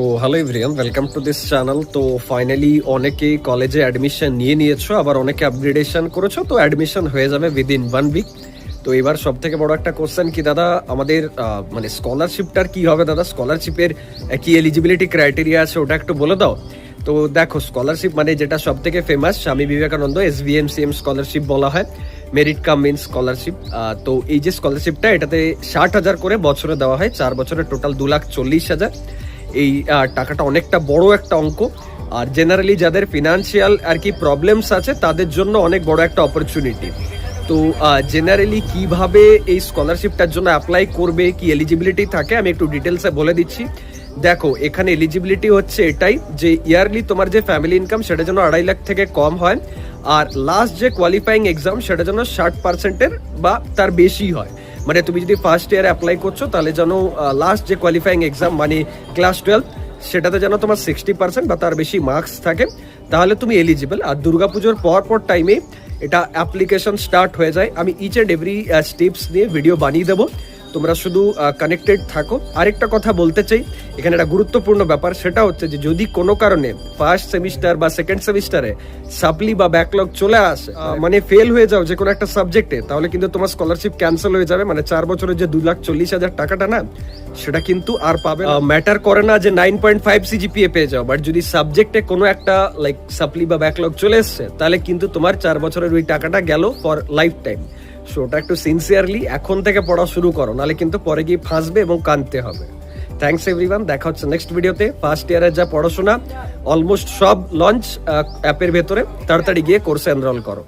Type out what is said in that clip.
তো hello everyone, welcome to this channel. তো finally অনেকে কলেজে অ্যাডমিশন নিয়েছো, আবার অনেকে আপগ্রেডেশন করেছো, তো অ্যাডমিশন হয়ে যাবে উইদিন 1 উইক। তো এবার সব থেকে বড় একটা কোশ্চেন কি দাদা, আমাদের মানে স্কলারশিপটার কি হবে দাদা? স্কলারশিপের কি এলিজিবিলিটি ক্রাইটেরিয়া আছে ওটা একটু বলে দাও। তো দেখো, স্কলারশিপ মানে যেটা সব থেকে famous Swami Vivekananda SVMCM scholarship বলা হয়, মেরিট কাম মিন্স স্কলারশিপ। তো এই যে স্কলারশিপটা, এটাতে 60,000 করে বছরে দেওয়া হয়, 4 বছরে টোটাল 2,40,000। এই টাকাটা অনেকটা বড় একটা অঙ্ক, আর জেনারেলি যাদের ফিনান্সিয়াল আর কি প্রবলেমস আছে তাদের জন্য অনেক বড় একটা অপরচুনিটি। তো জেনারেলি কিভাবে এই স্কলারশিপটার জন্য অ্যাপ্লাই করবে, কি এলিজিবিলিটি থাকে, আমি একটু ডিটেলসে বলে দিচ্ছি। দেখো, এখানে এলিজিবিলিটি হচ্ছে এটাই যে ইয়ারলি তোমার যে ফ্যামিলি ইনকাম সেটা যেন 2.5 লাখ থেকে কম হয়, আর লাস্ট যে কোয়ালিফাইং এক্সাম সেটা যেন 60% বা তার বেশি হয়। মানে তুমি যদি ফার্স্ট ইয়ারে অ্যাপ্লাই করছো তাহলে যেন লাস্ট যে কোয়ালিফাইং এক্সাম মানে ক্লাস 12 সেটাতে যেন তোমার 60% বা তার বেশি মার্কস থাকে, তাহলে তুমি এলিজিবল। আর দুর্গাপুজোর পর টাইমে এটা অ্যাপ্লিকেশন স্টার্ট হয়ে যায়। আমি ইচ অ্যান্ড এভরি স্টেপস নিয়ে ভিডিও বানিয়ে দেবো, তোমরা শুধু কানেক্টেড থাকো। আরেকটা কথা বলতে চাই, এখানে একটা গুরুত্বপূর্ণ ব্যাপার, সেটা হচ্ছে যে যদি কোনো কারণে ফার্স্ট সেমিস্টার বা সেকেন্ড সেমিস্টারে সাপ্লি বা ব্যাকলগ চলে আসে, মানে ফেল হয়ে যাও যে কোনো একটা সাবজেক্টে, তাহলে কিন্তু তোমার স্কলারশিপ ক্যান্সেল হয়ে যাবে। মানে 4 বছরের যে 2,40,000 টাকাটা না, সেটা কিন্তু আর পাবে। ম্যাটার করে না যে 9.5 CGPA পেয়ে যাও, বাট যদি সাবজেক্টে কোনো একটা লাইক সাপ্লি বা ব্যাকলগ চলে এসছে, তাহলে কিন্তু তোমার 4 বছরের ওই টাকাটা গেল ফর লাইফ টাইম। সো ওটা একটু সিনসিয়ারলি এখন থেকে পড়া শুরু করো, নাহলে কিন্তু পরে গিয়ে ফাঁসবে এবং কাঁদতে হবে। থ্যাংকস এভরিওয়ান, দেখা হচ্ছে নেক্সট ভিডিওতে। ফার্স্ট ইয়ারের যা পড়াশোনা অলমোস্ট সব লঞ্চ অ্যাপের ভেতরে, তাড়াতাড়ি গিয়ে কোর্সে এনরোল করো।